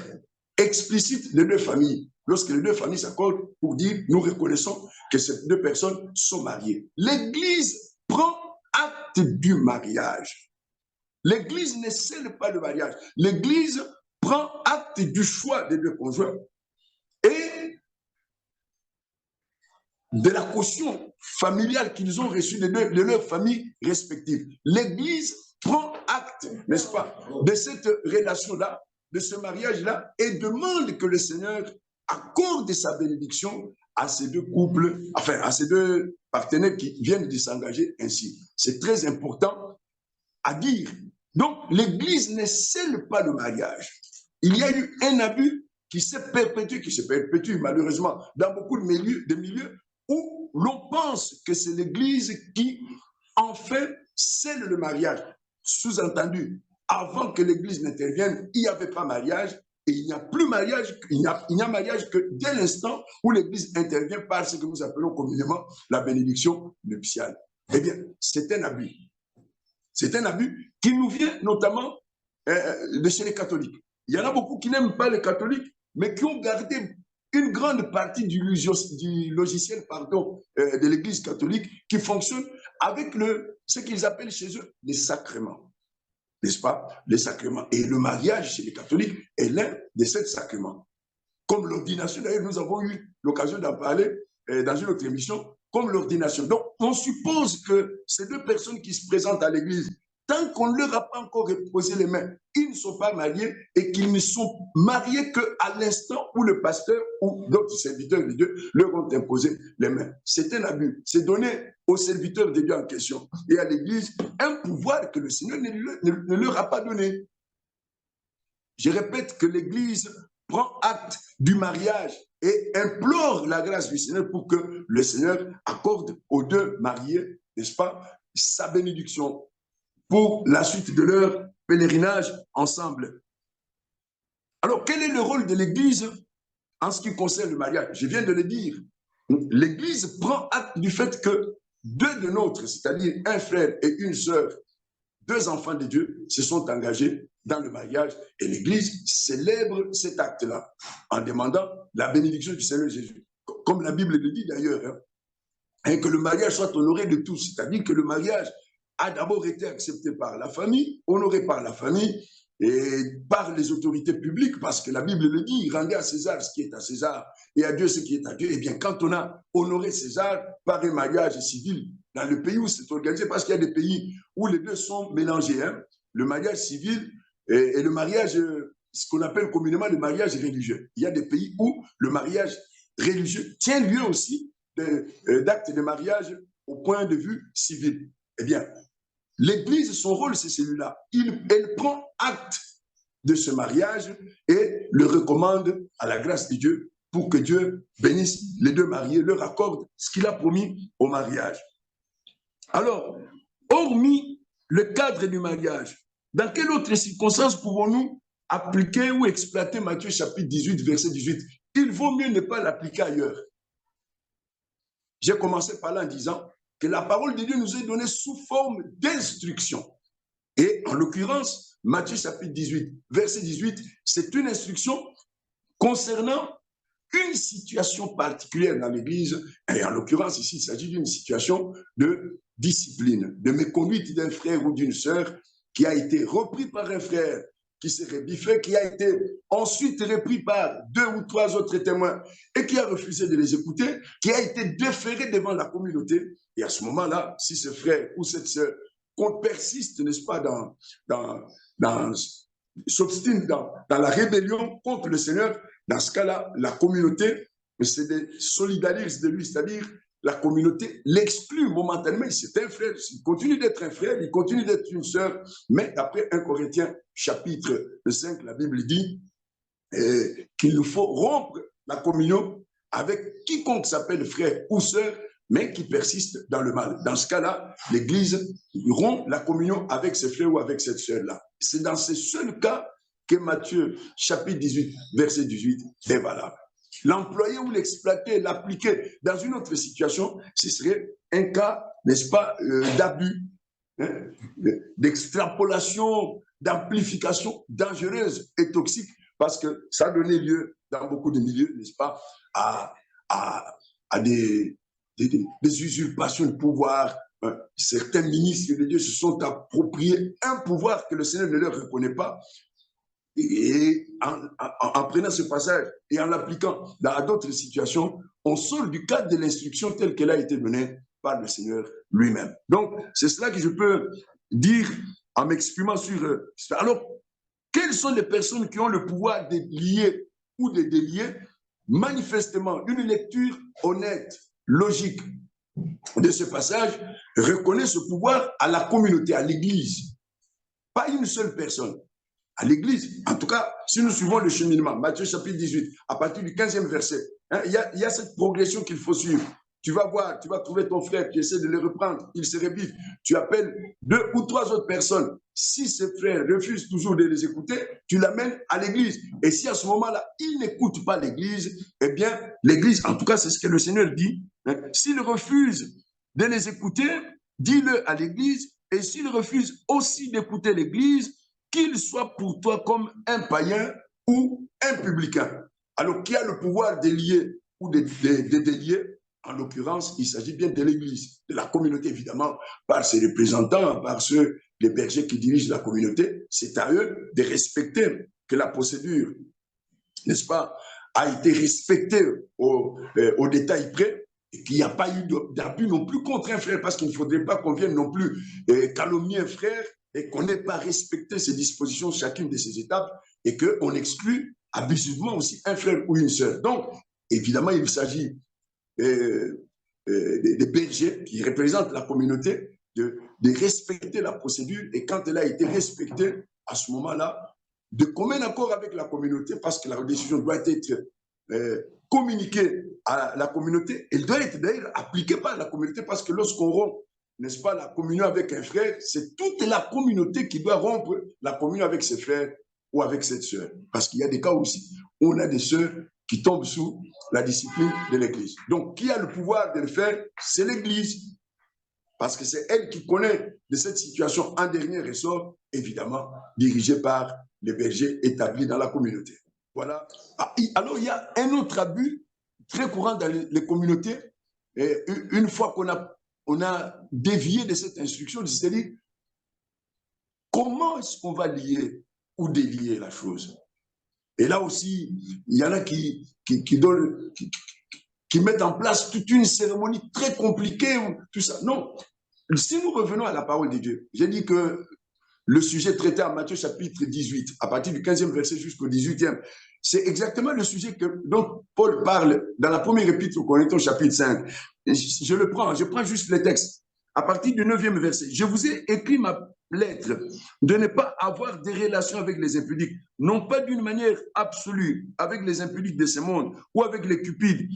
explicite des 2 familles. Lorsque les 2 familles s'accordent pour dire, nous reconnaissons que ces 2 personnes sont mariées. L'Église prend acte du mariage. L'Église ne scelle pas le mariage. L'Église prend acte du choix des 2 conjoints et de la caution familiale qu'ils ont reçue de leurs familles respectives. L'Église prend acte, n'est-ce pas, de cette relation-là, de ce mariage-là, et demande que le Seigneur accorde sa bénédiction à ces 2 couples, enfin à ces 2 partenaires qui viennent de s'engager ainsi. C'est très important à dire. Donc, l'Église ne scelle pas le mariage. Il y a eu un abus qui se perpétue malheureusement dans beaucoup de milieux où l'on pense que c'est l'Église qui, en fait, scelle le mariage. Sous-entendu, avant que l'Église n'intervienne, il n'y avait pas mariage et il n'y a plus mariage, il n'y a mariage que dès l'instant où l'Église intervient par ce que nous appelons communément la bénédiction nuptiale. Eh bien, c'est un abus. C'est un abus qui nous vient notamment de chez les catholiques. Il y en a beaucoup qui n'aiment pas les catholiques, mais qui ont gardé une grande partie du logiciel de l'Église catholique qui fonctionne avec ce qu'ils appellent chez eux les sacrements. N'est-ce pas? Les sacrements. Et le mariage chez les catholiques est l'un de ces sacrements. Comme l'ordination, d'ailleurs, nous avons eu l'occasion d'en parler dans une autre émission, comme l'ordination. Donc, on suppose que ces deux personnes qui se présentent à l'église, tant qu'on ne leur a pas encore posé les mains, ils ne sont pas mariés et qu'ils ne sont mariés qu'à l'instant où le pasteur ou d'autres serviteurs de Dieu leur ont imposé les mains. C'est un abus. C'est donner aux serviteurs de Dieu en question et à l'église un pouvoir que le Seigneur ne leur a pas donné. Je répète que l'église prend acte du mariage et implore la grâce du Seigneur pour que le Seigneur accorde aux deux mariés, n'est-ce pas, sa bénédiction pour la suite de leur pèlerinage ensemble. Alors, quel est le rôle de l'Église en ce qui concerne le mariage? Je viens de le dire. L'Église prend acte du fait que deux de nôtres, c'est-à-dire un frère et une sœur, deux enfants de Dieu, se sont engagés dans le mariage et l'Église célèbre cet acte-là en demandant la bénédiction du Seigneur Jésus. Comme la Bible le dit d'ailleurs, hein, que le mariage soit honoré de tous, c'est-à-dire que le mariage a d'abord été accepté par la famille, honoré par la famille et par les autorités publiques, parce que la Bible le dit, rendez à César ce qui est à César et à Dieu ce qui est à Dieu. Et bien, quand on a honoré César par un mariage civil, dans le pays où c'est organisé, parce qu'il y a des pays où les deux sont mélangés, hein, le mariage civil et le mariage, ce qu'on appelle communément le mariage religieux. Il y a des pays où le mariage religieux tient lieu aussi d'actes de mariage au point de vue civil. Eh bien, l'Église, son rôle, c'est celui-là. Elle prend acte de ce mariage et le recommande à la grâce de Dieu pour que Dieu bénisse les deux mariés, leur accorde ce qu'il a promis au mariage. Alors, hormis le cadre du mariage, dans quelles autres circonstances pouvons-nous appliquer ou exploiter Matthieu chapitre 18, verset 18? Il vaut mieux ne pas l'appliquer ailleurs. J'ai commencé par là en disant que la parole de Dieu nous est donnée sous forme d'instruction. Et en l'occurrence, Matthieu chapitre 18, verset 18, c'est une instruction concernant une situation particulière dans l'Église. Et en l'occurrence, ici, il s'agit d'une situation de discipline, de méconduite d'un frère ou d'une sœur qui a été repris par un frère qui s'est rebiffé, qui a été ensuite repris par 2 ou 3 autres témoins et qui a refusé de les écouter, qui a été déféré devant la communauté. Et à ce moment-là, si ce frère ou cette sœur persiste, n'est-ce pas, s'obstine dans la rébellion contre le Seigneur, dans ce cas-là, la communauté se solidarise de lui, c'est-à-dire la communauté l'exclut momentanément. C'est un frère, il continue d'être un frère, il continue d'être une sœur, mais d'après 1 Corinthiens chapitre 5, la Bible dit qu'il nous faut rompre la communion avec quiconque s'appelle frère ou sœur, mais qui persiste dans le mal. Dans ce cas-là, l'Église rompt la communion avec ses frères ou avec cette sœur-là. C'est dans ce seul cas que Matthieu chapitre 18, verset 18 est valable. L'employer ou l'exploiter, l'appliquer dans une autre situation, ce serait un cas, n'est-ce pas, d'abus, hein, d'extrapolation, d'amplification dangereuse et toxique, parce que ça a donné lieu dans beaucoup de milieux, n'est-ce pas, à des usurpations de pouvoir. Certains ministres de Dieu se sont appropriés un pouvoir que le Seigneur ne leur reconnaît pas. Et en prenant ce passage et en l'appliquant dans d'autres situations, on sort du cadre de l'instruction telle qu'elle a été donnée par le Seigneur lui-même. Donc, c'est cela que je peux dire en m'exprimant sur... Alors, quelles sont les personnes qui ont le pouvoir de lier ou de délier? Manifestement, une lecture honnête, logique de ce passage reconnaît ce pouvoir à la communauté, à l'Église. Pas une seule personne. à l'église. En tout cas, si nous suivons le cheminement, Matthieu chapitre 18, à partir du 15e verset, il y a cette progression qu'il faut suivre. Tu vas voir, tu vas trouver ton frère, tu essaies de le reprendre, il se rebiffe. Tu appelles 2 ou 3 autres personnes. Si ces frères refusent toujours de les écouter, tu l'amènes à l'église. Et si à ce moment-là, ils n'écoutent pas l'église, eh bien, l'église, en tout cas, c'est ce que le Seigneur dit, s'ils refusent de les écouter, dis-le à l'église. Et s'ils refusent aussi d'écouter l'église, qu'il soit pour toi comme un païen ou un publicain. Alors, qui a le pouvoir d'élier ou de délier? En l'occurrence, il s'agit bien de l'Église, de la communauté, évidemment, par ses représentants, par ceux, les bergers qui dirigent la communauté. C'est à eux de respecter que la procédure, n'est-ce pas, a été respectée au détail près, et qu'il n'y a pas eu d'abus non plus contre un frère, parce qu'il ne faudrait pas qu'on vienne non plus calomnier un frère et qu'on n'ait pas respecté ses dispositions, chacune de ces étapes, et qu'on exclut abusivement aussi un frère ou une sœur. Donc, évidemment, il s'agit des bergers qui représentent la communauté, de respecter la procédure, et quand elle a été respectée, à ce moment-là, de commun accord avec la communauté, parce que la décision doit être communiquée à la communauté, elle doit être d'ailleurs appliquée par la communauté, parce que lorsqu'on rompt, n'est-ce pas, la communion avec un frère, c'est toute la communauté qui doit rompre la communion avec ses frères ou avec cette sœur. Parce qu'il y a des cas aussi où on a des sœurs qui tombent sous la discipline de l'Église. Donc, qui a le pouvoir de le faire? C'est l'Église. Parce que c'est elle qui connaît de cette situation en dernier ressort, évidemment, dirigée par les bergers établis dans la communauté. Voilà. Alors, il y a un autre abus très courant dans les communautés. Et une fois qu'on a dévié de cette instruction, c'est-à-dire, comment est-ce qu'on va lier ou délier la chose? Et là aussi, il y en a qui mettent en place toute une cérémonie très compliquée, tout ça. Non, si nous revenons à la parole de Dieu, j'ai dit que le sujet traité en Matthieu chapitre 18, à partir du 15e verset jusqu'au 18e, c'est exactement le sujet dont Paul parle dans la première épître aux Corinthiens chapitre 5. Je prends juste les textes. À partir du 9e verset, je vous ai écrit ma lettre de ne pas avoir des relations avec les impudiques, non pas d'une manière absolue avec les impudiques de ce monde, ou avec les cupides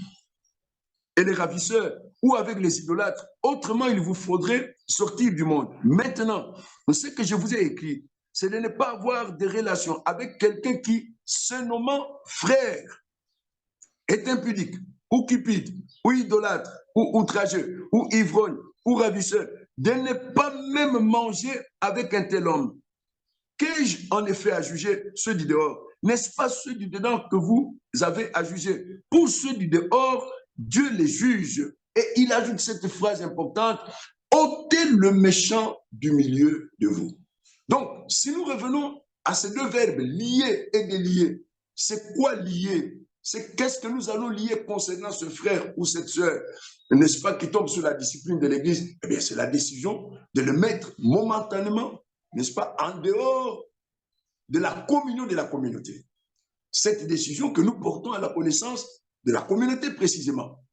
et les ravisseurs, ou avec les idolâtres. Autrement, il vous faudrait sortir du monde. Maintenant, ce que je vous ai écrit, c'est de ne pas avoir des relations avec quelqu'un qui, se nommant frère, est impudique, ou cupide, ou idolâtre, ou outrageux, ou ivrogne, ou ravisseur, de ne pas même manger avec un tel homme. Qu'ai-je en effet à juger ceux du dehors? N'est-ce pas ceux du dedans que vous avez à juger? Pour ceux du dehors, Dieu les juge. Et il ajoute cette phrase importante, ôtez le méchant du milieu de vous. Donc, si nous revenons à ces deux verbes, lier et délier, c'est quoi lier? C'est qu'est-ce que nous allons lier concernant ce frère ou cette sœur, n'est-ce pas, qui tombe sous la discipline de l'Église? Eh bien, c'est la décision de le mettre momentanément, n'est-ce pas, en dehors de la communion de la communauté. Cette décision que nous portons à la connaissance de la communauté précisément.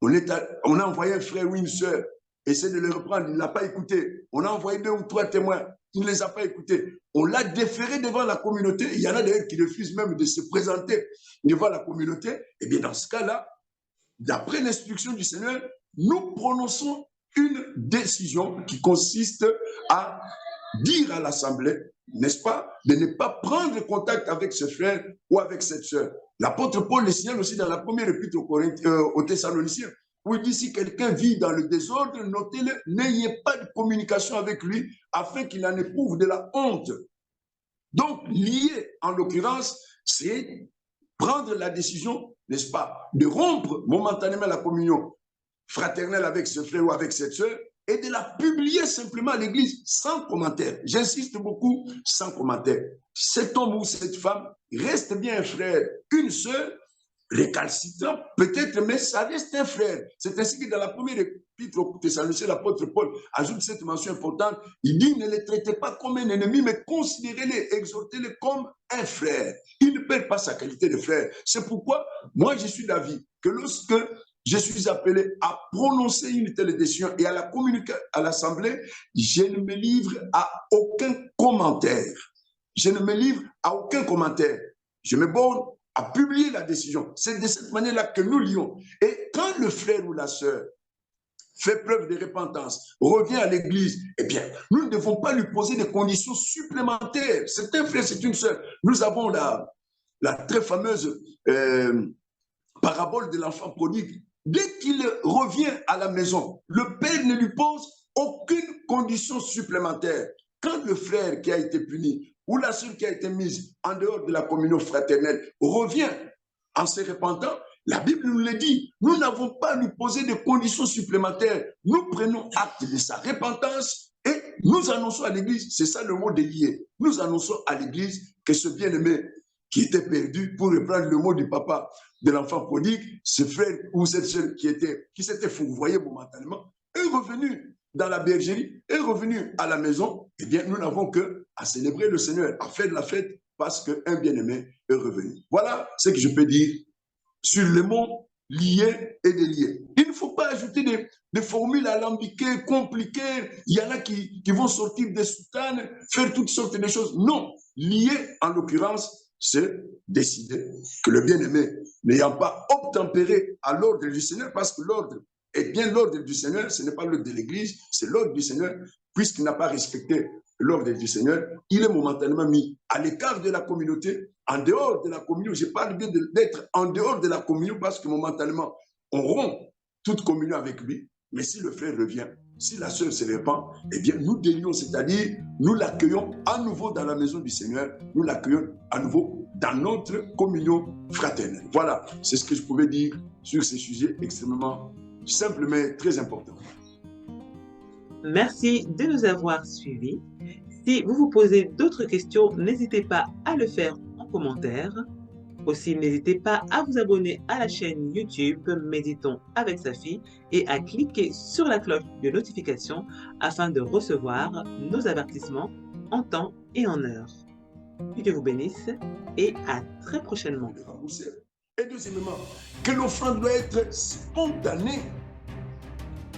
On a envoyé un frère ou une sœur, essaie de le reprendre, il ne l'a pas écouté. On a envoyé 2 ou 3 témoins, il ne les a pas écoutés. On l'a déféré devant la communauté. Il y en a d'ailleurs qui refusent même de se présenter devant la communauté. Et bien dans ce cas-là, d'après l'instruction du Seigneur, nous prononçons une décision qui consiste à dire à l'Assemblée, n'est-ce pas, de ne pas prendre contact avec ce frère ou avec cette sœur. L'apôtre Paul le signale aussi dans la première épître aux Thessaloniciens, où il dit, si quelqu'un vit dans le désordre, notez-le, n'ayez pas de communication avec lui, afin qu'il en éprouve de la honte. Donc, lié, en l'occurrence, c'est prendre la décision, n'est-ce pas, de rompre momentanément la communion fraternelle avec ce frère ou avec cette sœur, et de la publier simplement à l'église sans commentaire. J'insiste beaucoup, sans commentaire. Cet homme ou cette femme reste bien un frère, une sœur, récalcitrant peut-être, mais ça reste un frère. C'est ainsi que dans la première épître aux Thessaloniciens, l'apôtre Paul ajoute cette mention importante. Il dit, ne les traitez pas comme un ennemi, mais considérez-les, exhortez-les comme un frère. Il ne perd pas sa qualité de frère. C'est pourquoi, moi, je suis d'avis que lorsque je suis appelé à prononcer une telle décision et à la communiquer à l'Assemblée, je ne me livre à aucun commentaire. je ne me livre à aucun commentaire. Je me borne à publier la décision. C'est de cette manière-là que nous lions. Et quand le frère ou la sœur fait preuve de repentance, revient à l'église, eh bien, nous ne devons pas lui poser des conditions supplémentaires. C'est un frère, c'est une sœur. Nous avons la très fameuse parabole de l'enfant prodigue. Dès qu'il revient à la maison, le père ne lui pose aucune condition supplémentaire. Quand le frère qui a été puni ou la sœur qui a été mise en dehors de la communion fraternelle revient en se repentant, la Bible nous le dit, nous n'avons pas à lui poser de conditions supplémentaires. Nous prenons acte de sa repentance et nous annonçons à l'église, c'est ça le mot de lier, nous annonçons à l'église que ce bien-aimé qui était perdu, pour reprendre le mot du papa de l'enfant prodigue, ce frère ou cette sœur qui s'était fourvoyé momentanément, est revenu dans la bergerie, est revenu à la maison, eh bien, nous n'avons qu'à célébrer le Seigneur, à faire la fête parce qu'un bien-aimé est revenu. Voilà ce que je peux dire sur le mot lié et délié. Il ne faut pas ajouter des formules alambiquées, compliquées. Il y en a qui vont sortir des soutanes, faire toutes sortes de choses. Non, lié, en l'occurrence, c'est décider que le bien-aimé, n'ayant pas obtempéré à l'ordre du Seigneur, parce que l'ordre est bien l'ordre du Seigneur, ce n'est pas l'ordre de l'Église, c'est l'ordre du Seigneur, puisqu'il n'a pas respecté l'ordre du Seigneur, il est momentanément mis à l'écart de la communauté, en dehors de la communion. Je parle bien d'être en dehors de la communion parce que momentanément, on rompt toute communion avec lui, mais si le frère revient, si la sœur se répand, eh bien nous délions, c'est-à-dire nous l'accueillons à nouveau dans la maison du Seigneur, nous l'accueillons à nouveau dans notre communion fraternelle. Voilà, c'est ce que je pouvais dire sur ces sujets extrêmement simples mais très importants. Merci de nous avoir suivis. Si vous vous posez d'autres questions, n'hésitez pas à le faire en commentaire. Aussi, n'hésitez pas à vous abonner à la chaîne YouTube Méditons avec Safi et à cliquer sur la cloche de notification afin de recevoir nos avertissements en temps et en heure. Que Dieu vous bénisse et à très prochainement. Et deuxièmement, que l'offrande doit être spontanée.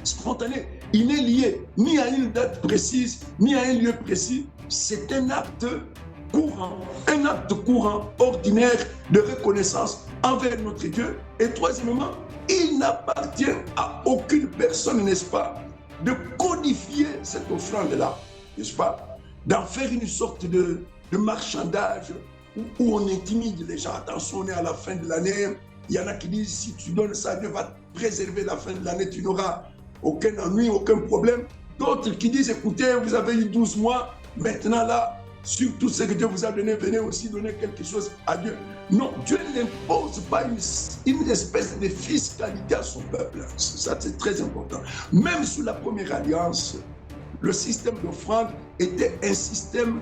Spontanée. Il n'est lié ni à une date précise, ni à un lieu précis. C'est un acte courant, ordinaire de reconnaissance envers notre Dieu. Et troisièmement, il n'appartient à aucune personne, n'est-ce pas, de codifier cette offrande-là, n'est-ce pas, d'en faire une sorte de marchandage où on intimide les gens. Attention, on est à la fin de l'année. Il y en a qui disent, si tu donnes ça, Dieu va te préserver la fin de l'année, tu n'auras aucun ennui, aucun problème. D'autres qui disent, écoutez, vous avez eu 12 mois, maintenant là, sur tout ce que Dieu vous a donné, venez aussi donner quelque chose à Dieu. Non, Dieu n'impose pas une espèce de fiscalité à son peuple. Ça, c'est très important. Même sous la première alliance, le système d'offrande était un système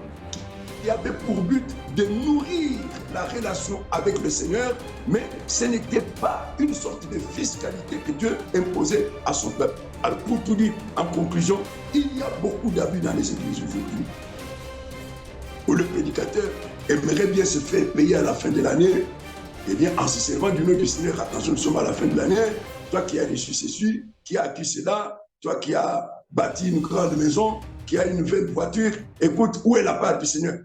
qui avait pour but de nourrir la relation avec le Seigneur, mais ce n'était pas une sorte de fiscalité que Dieu imposait à son peuple. Alors pour tout dire, en conclusion, il y a beaucoup d'abus dans les églises aujourd'hui, où le prédicateur aimerait bien se faire payer à la fin de l'année, et bien en se servant du nom du Seigneur, attention, nous sommes à la fin de l'année, toi qui as reçu ceci, qui as acquis cela, toi qui as bâti une grande maison, qui a une nouvelle voiture, écoute, où est la part du Seigneur?